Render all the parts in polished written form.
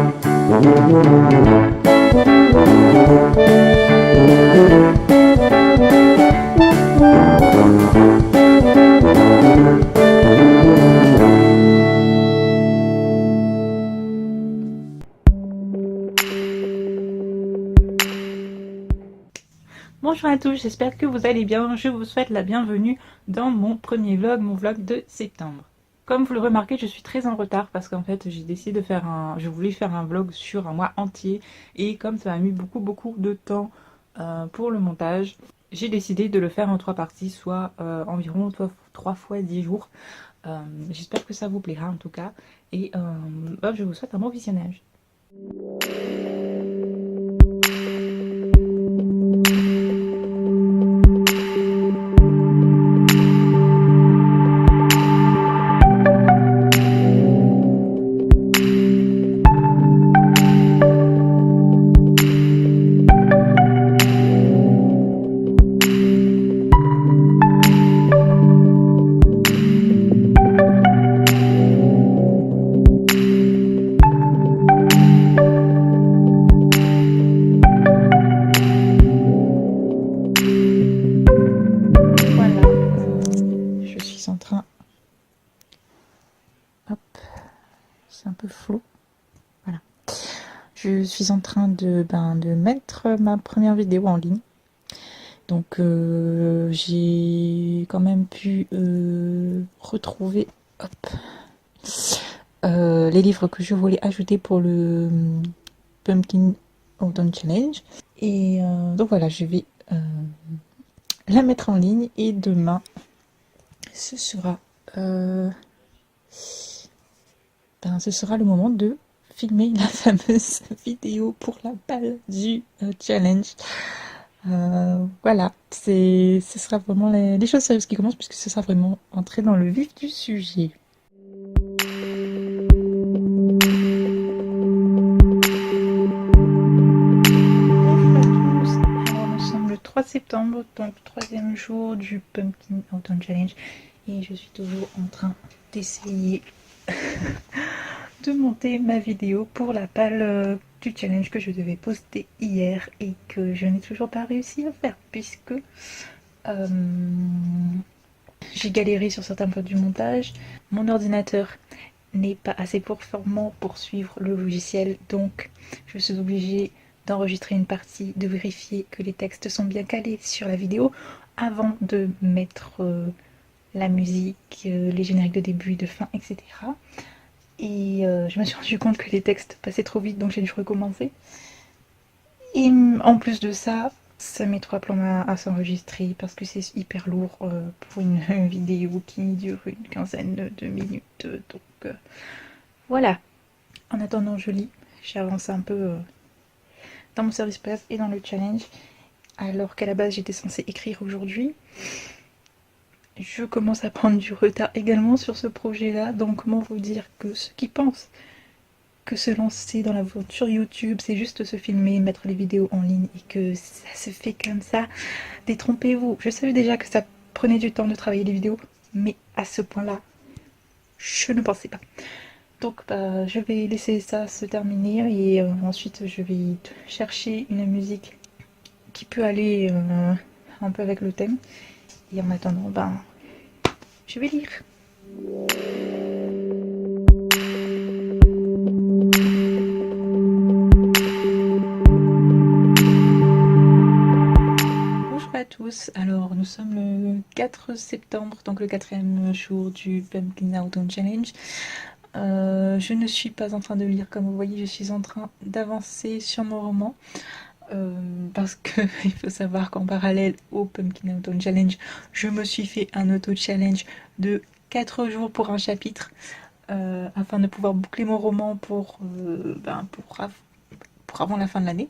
Bonjour à tous, j'espère que vous allez bien. Je vous souhaite la bienvenue dans mon premier vlog, mon vlog de septembre. Comme vous le remarquez, je suis très en retard parce qu'en fait j'ai décidé de faire je voulais faire un vlog sur un mois entier et comme ça a mis beaucoup de temps pour le montage, j'ai décidé de le faire en 3 parties, soit environ 3 fois 10 jours. J'espère que ça vous plaira en tout cas et je vous souhaite un bon visionnage. En train, hop, c'est un peu flou, voilà, je suis en train de mettre ma première vidéo en ligne, donc j'ai quand même pu retrouver, hop, les livres que je voulais ajouter pour le Pumpkin Autumn Challenge, et donc voilà, je vais la mettre en ligne, et demain ce sera ce sera le moment de filmer la fameuse vidéo pour la balle du challenge. Voilà, ce sera vraiment les choses sérieuses qui commencent, puisque ce sera vraiment entrer dans le vif du sujet. Alors nous sommes le 3 septembre, donc 3e jour du Pumpkin Autumn Challenge, et je suis toujours en train d'essayer de monter ma vidéo pour la palle du challenge que je devais poster hier et que je n'ai toujours pas réussi à faire, puisque j'ai galéré sur certains points du montage. Mon ordinateur n'est pas assez performant pour suivre le logiciel, donc je suis obligée d'enregistrer une partie, de vérifier que les textes sont bien calés sur la vidéo avant de mettre la musique, les génériques de début et de fin, etc. Et je me suis rendu compte que les textes passaient trop vite, donc j'ai dû recommencer. Et en plus de ça, ça met 3 plombs à s'enregistrer parce que c'est hyper lourd pour une vidéo qui dure une quinzaine de minutes. Donc voilà. En attendant, je lis. J'avance un peu dans mon service presse et dans le challenge, alors qu'à la base j'étais censée écrire aujourd'hui. Je commence à prendre du retard également sur ce projet-là, donc comment vous dire que ceux qui pensent que se lancer dans l'aventure YouTube, c'est juste se filmer, mettre les vidéos en ligne et que ça se fait comme ça, détrompez-vous. Je savais déjà que ça prenait du temps de travailler les vidéos, mais à ce point-là, je ne pensais pas. Donc je vais laisser ça se terminer et ensuite je vais chercher une musique qui peut aller un peu avec le thème. Et en attendant, je vais lire. Bonjour à tous, alors nous sommes le 4 septembre, donc le 4e jour du Pumpkin Autumn Challenge. Je ne suis pas en train de lire, comme vous voyez, je suis en train d'avancer sur mon roman. Parce qu'il faut savoir qu'en parallèle au Pumpkin Autumn Challenge, je me suis fait un auto-challenge de 4 jours pour un chapitre, afin de pouvoir boucler mon roman pour avant la fin de l'année.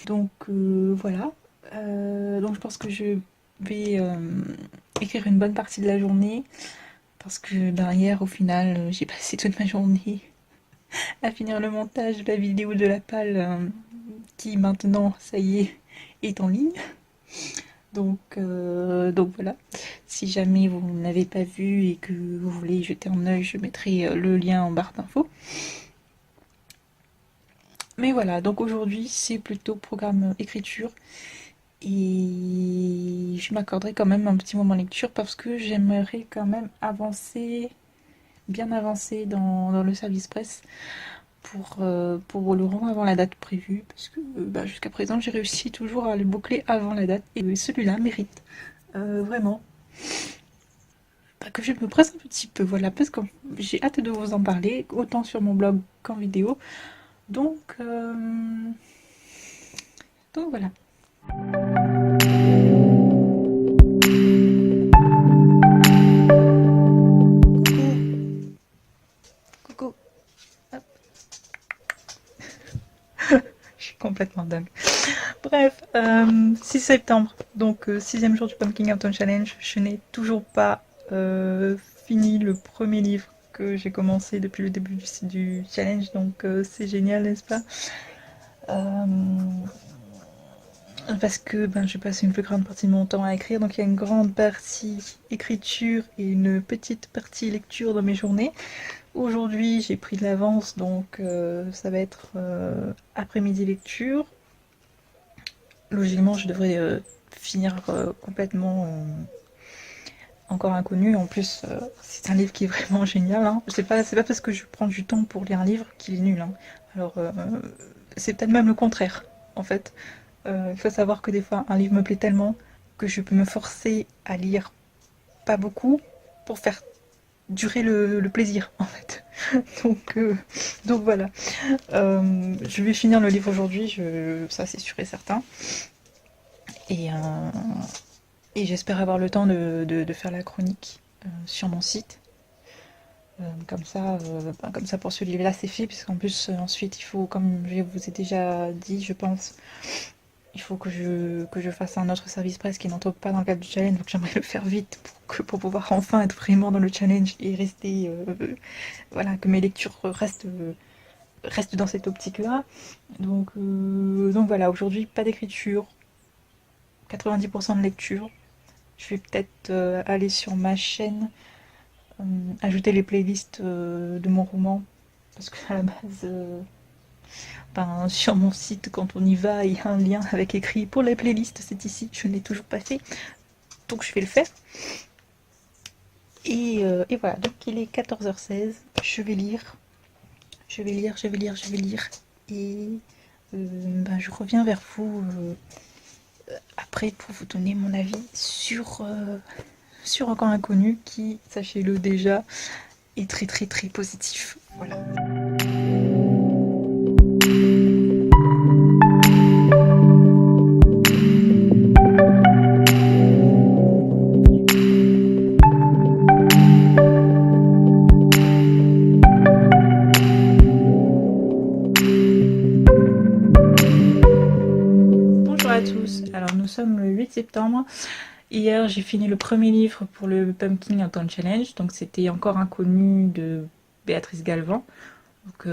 Donc voilà. Donc je pense que je vais écrire une bonne partie de la journée, parce que hier au final j'ai passé toute ma journée à finir le montage de la vidéo de la palle qui maintenant, ça y est en ligne. Donc voilà, si jamais vous n'avez pas vu et que vous voulez y jeter un œil, je mettrai le lien en barre d'infos. Mais voilà, donc aujourd'hui c'est plutôt programme écriture et je m'accorderai quand même un petit moment lecture parce que j'aimerais quand même avancer, bien avancer dans le service presse pour le rendre avant la date prévue parce que jusqu'à présent j'ai réussi toujours à le boucler avant la date et celui-là mérite vraiment que je me presse un petit peu, voilà, parce que j'ai hâte de vous en parler, autant sur mon blog qu'en vidéo. Donc, euh, donc voilà. Coucou. Hop. Je suis complètement dingue. Bref, 6 septembre, donc 6e jour du Pumpkin Autumn Challenge. Je n'ai toujours pas fini le premier livre que j'ai commencé depuis le début du challenge, donc c'est génial, n'est-ce pas? Euh, Parce que je passe une plus grande partie de mon temps à écrire, donc il y a une grande partie écriture et une petite partie lecture dans mes journées. Aujourd'hui, j'ai pris de l'avance, donc ça va être après-midi lecture. Logiquement, je devrais finir complètement encore inconnu. En plus, c'est un livre qui est vraiment génial. Hein. C'est pas parce que je prends du temps pour lire un livre qu'il est nul. Hein. Alors, c'est peut-être même le contraire, en fait. Il faut savoir que des fois, un livre me plaît tellement que je peux me forcer à lire pas beaucoup pour faire durer le plaisir, en fait. donc, euh, donc voilà. Je vais finir le livre aujourd'hui, ça c'est sûr et certain. Et, euh, et j'espère avoir le temps de faire la chronique sur mon site. Comme ça pour ce livre-là c'est fait, puisqu'en plus ensuite il faut, comme je vous ai déjà dit, je pense, il faut que je fasse un autre service presse qui n'entre pas dans le cadre du challenge, donc j'aimerais le faire vite pour pouvoir enfin être vraiment dans le challenge et rester, voilà, que mes lectures restent dans cette optique-là. Donc voilà, aujourd'hui pas d'écriture, 90% de lecture. Je vais peut-être aller sur ma chaîne, ajouter les playlists de mon roman, parce que à la base, sur mon site, quand on y va, il y a un lien avec écrit pour les playlists, c'est ici, je ne l'ai toujours pas fait, donc je vais le faire. Et voilà, donc il est 14h16, je vais lire, et je reviens vers vous après pour vous donner mon avis sur Encore Inconnu, qui, sachez-le déjà, est très très très positif. Voilà. Bonjour à tous, alors nous sommes le 8 septembre. Hier j'ai fini le premier livre pour le Pumpkin Autumn Challenge, donc c'était Encore Inconnu de Béatrice Galvan. Donc,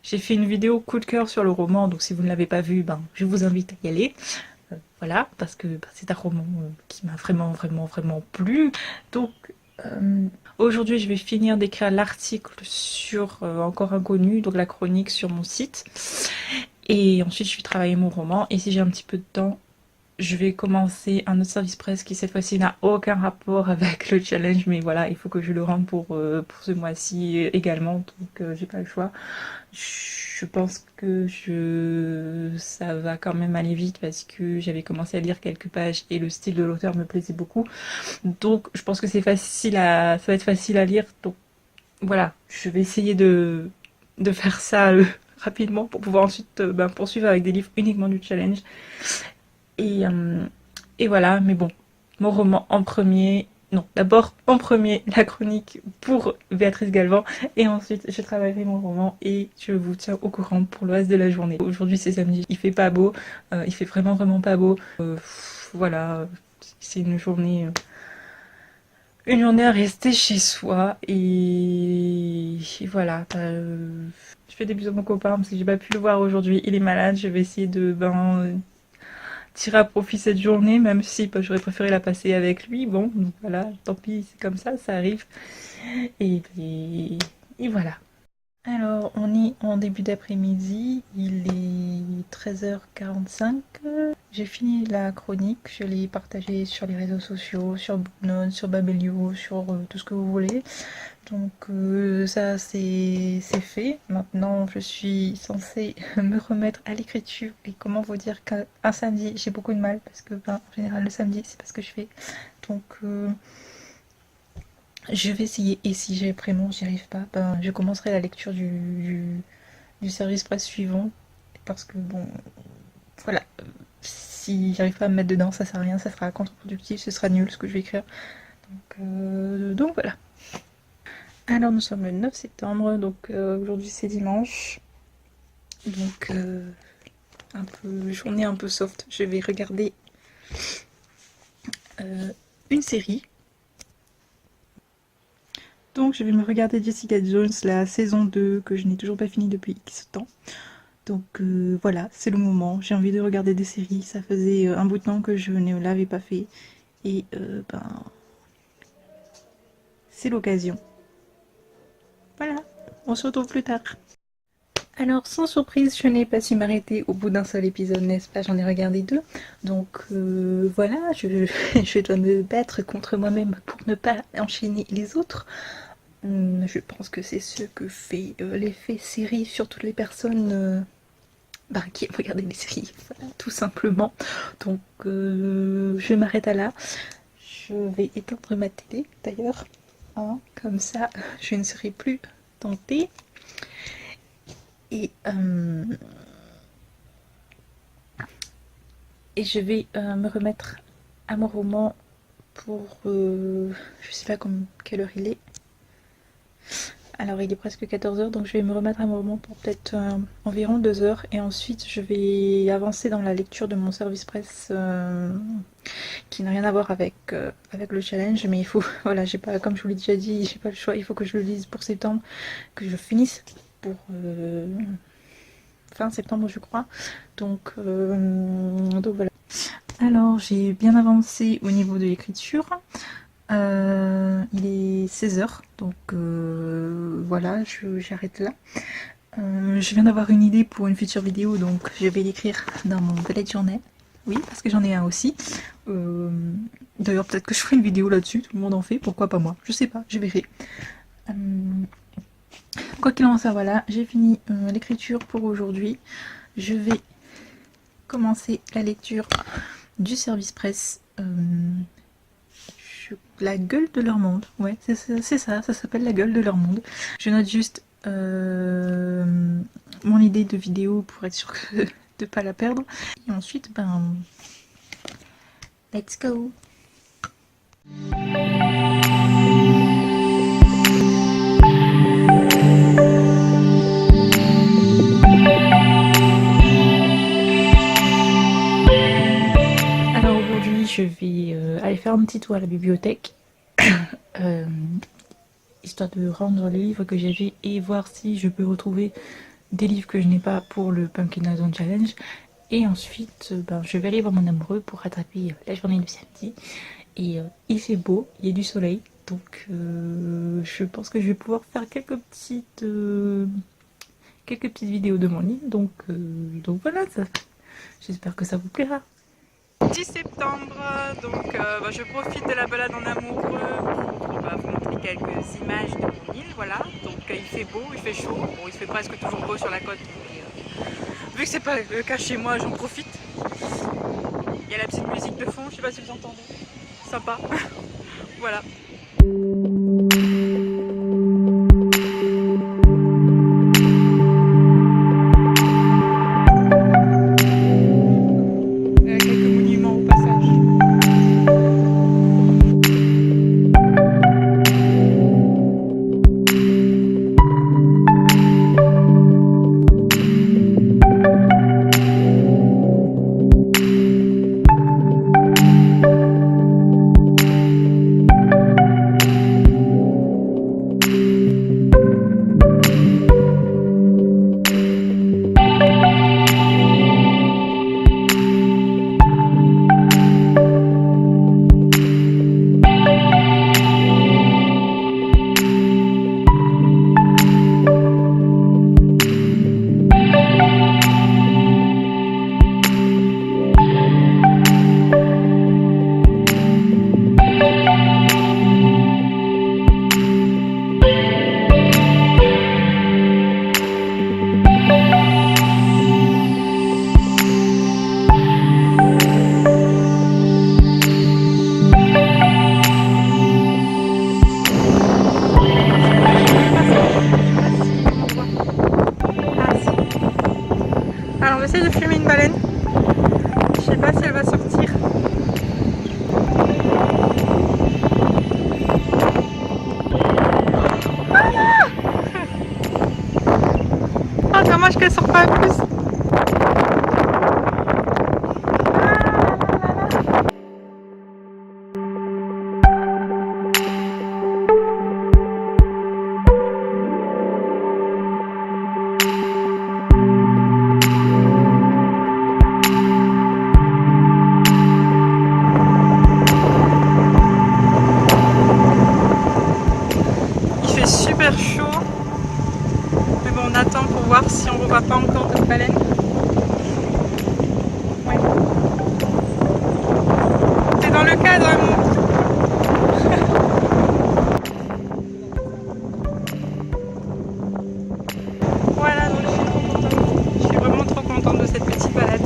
j'ai fait une vidéo coup de cœur sur le roman, donc si vous ne l'avez pas vu, je vous invite à y aller. Voilà, parce que c'est un roman qui m'a vraiment vraiment vraiment plu. Donc aujourd'hui je vais finir d'écrire l'article sur Encore Inconnu, donc la chronique sur mon site. Et ensuite je vais travailler mon roman, et si j'ai un petit peu de temps, je vais commencer un autre service presse qui cette fois-ci n'a aucun rapport avec le challenge, mais voilà, il faut que je le rende pour ce mois-ci également, donc j'ai pas le choix. Je pense que ça va quand même aller vite parce que j'avais commencé à lire quelques pages et le style de l'auteur me plaisait beaucoup. Donc je pense que ça va être facile à lire. Donc voilà, je vais essayer de faire ça rapidement pour pouvoir ensuite poursuivre avec des livres uniquement du challenge. Et, euh, et voilà, mais bon, mon roman en premier. Non, d'abord en premier la chronique pour Béatrice Galvan, et ensuite je travaillerai mon roman et je vous tiens au courant pour le reste de la journée. Aujourd'hui c'est samedi, il fait pas beau, il fait vraiment vraiment pas beau. Voilà, c'est une journée à rester chez soi, et voilà. Je fais des bisous à mon copain parce que j'ai pas pu le voir aujourd'hui, il est malade. Je vais essayer tirer à profit cette journée, même si bah, j'aurais préféré la passer avec lui. Bon, donc voilà, tant pis, c'est comme ça arrive. Et voilà. Alors, on est en début d'après-midi, il est 13h45. J'ai fini la chronique, je l'ai partagée sur les réseaux sociaux, sur Booknote, sur Babelio, sur tout ce que vous voulez. Donc ça c'est fait. Maintenant je suis censée me remettre à l'écriture. Et comment vous dire qu'un samedi j'ai beaucoup de mal parce que ben, en général le samedi c'est pas ce que je fais. Donc je vais essayer, et si j'ai vraiment j'y arrive pas, ben, je commencerai la lecture du service presse suivant. Parce que bon, voilà, si j'arrive pas à me mettre dedans, ça sert à rien, ça sera contre-productif, ce sera nul ce que je vais écrire. Donc voilà. Alors nous sommes le 9 septembre, donc aujourd'hui c'est dimanche. Donc un peu journée un peu soft. Je vais regarder une série. Donc je vais me regarder Jessica Jones, la saison 2, que je n'ai toujours pas fini depuis X temps. Donc voilà, c'est le moment. J'ai envie de regarder des séries. Ça faisait un bout de temps que je ne l'avais pas fait. Et ben, c'est l'occasion. Voilà, on se retrouve plus tard. Alors, sans surprise, je n'ai pas su m'arrêter au bout d'un seul épisode, n'est-ce pas? J'en ai regardé 2. Donc voilà, je dois me battre contre moi-même pour ne pas enchaîner les autres. Je pense que c'est ce que fait l'effet série sur toutes les personnes qui aiment regarder les séries, voilà, tout simplement. Donc je m'arrête à là. Je vais éteindre ma télé d'ailleurs, hein, comme ça je ne serai plus tentée. Et je vais me remettre à mon roman pour je sais pas quelle heure il est. Alors il est presque 14h, donc je vais me remettre à mon roman pour peut-être environ 2 heures, et ensuite je vais avancer dans la lecture de mon service presse qui n'a rien à voir avec le challenge, mais il faut, voilà, j'ai pas, comme je vous l'ai déjà dit, j'ai pas le choix, il faut que je le lise pour septembre, que je finisse pour fin septembre je crois, donc voilà. Alors j'ai bien avancé au niveau de l'écriture. Il est 16h, donc voilà, j'arrête là. Je viens d'avoir une idée pour une future vidéo, donc je vais l'écrire dans mon bullet journal. Oui, parce que j'en ai un aussi. D'ailleurs, peut-être que je ferai une vidéo là-dessus, tout le monde en fait, pourquoi pas moi? Je sais pas, je verrai. Quoi qu'il en soit, voilà, j'ai fini l'écriture pour aujourd'hui. Je vais commencer la lecture du service presse. La gueule de leur monde, ouais, c'est ça s'appelle la gueule de leur monde. Je note juste mon idée de vidéo pour être sûr de pas la perdre. Et ensuite, ben, let's go. Alors aujourd'hui, je vais aller faire un petit tour à la bibliothèque. Histoire de rendre les livres que j'ai vus et voir si je peux retrouver des livres que je n'ai pas pour le Pumpkin Zone Challenge. Et ensuite, ben, je vais aller voir mon amoureux pour rattraper la journée de samedi. Et il fait beau, il y a du soleil, donc je pense que je vais pouvoir faire quelques petites vidéos de mon lit. Donc voilà, j'espère que ça vous plaira. 10 septembre, donc je profite de la balade en amoureux pour vous montrer quelques images de mon île, voilà. Donc il fait beau, il fait chaud, bon il fait presque toujours beau sur la côte, mais vu que c'est pas le cas chez moi, j'en profite. Il y a la petite musique de fond, je sais pas si vous entendez, sympa, voilà. va essayer de filmer une baleine. Je sais pas si elle va sortir. Ah, dommage qu'elle sort pas plus. Super chaud, mais bon, on attend pour voir si on ne revoit pas encore de baleine. Ouais. C'est dans le cadre, Voilà, donc je suis trop contente. Je suis vraiment trop contente de cette petite balade.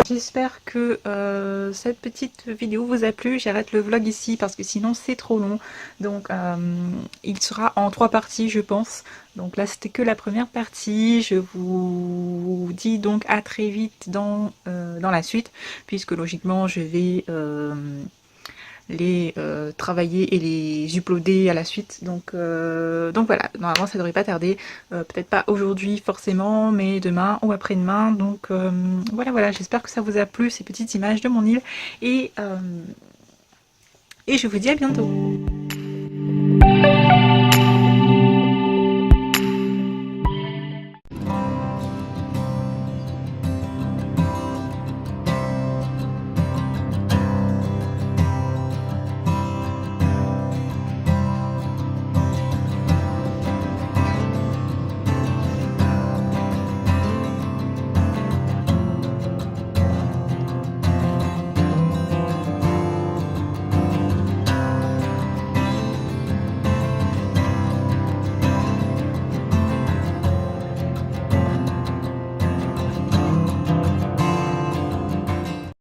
J'espère que cette petite vidéo vous a plu. J'arrête le vlog ici parce que sinon c'est trop long. Donc il sera en 3 parties je pense. Donc là c'était que la première partie. Je vous dis donc à très vite dans la suite. Puisque logiquement je vais les travailler et les uploader à la suite. Donc voilà, normalement ça devrait pas tarder. Peut-être pas aujourd'hui forcément, mais demain ou après-demain. Donc voilà, j'espère que ça vous a plu ces petites images de mon île. Et je vous dis à bientôt.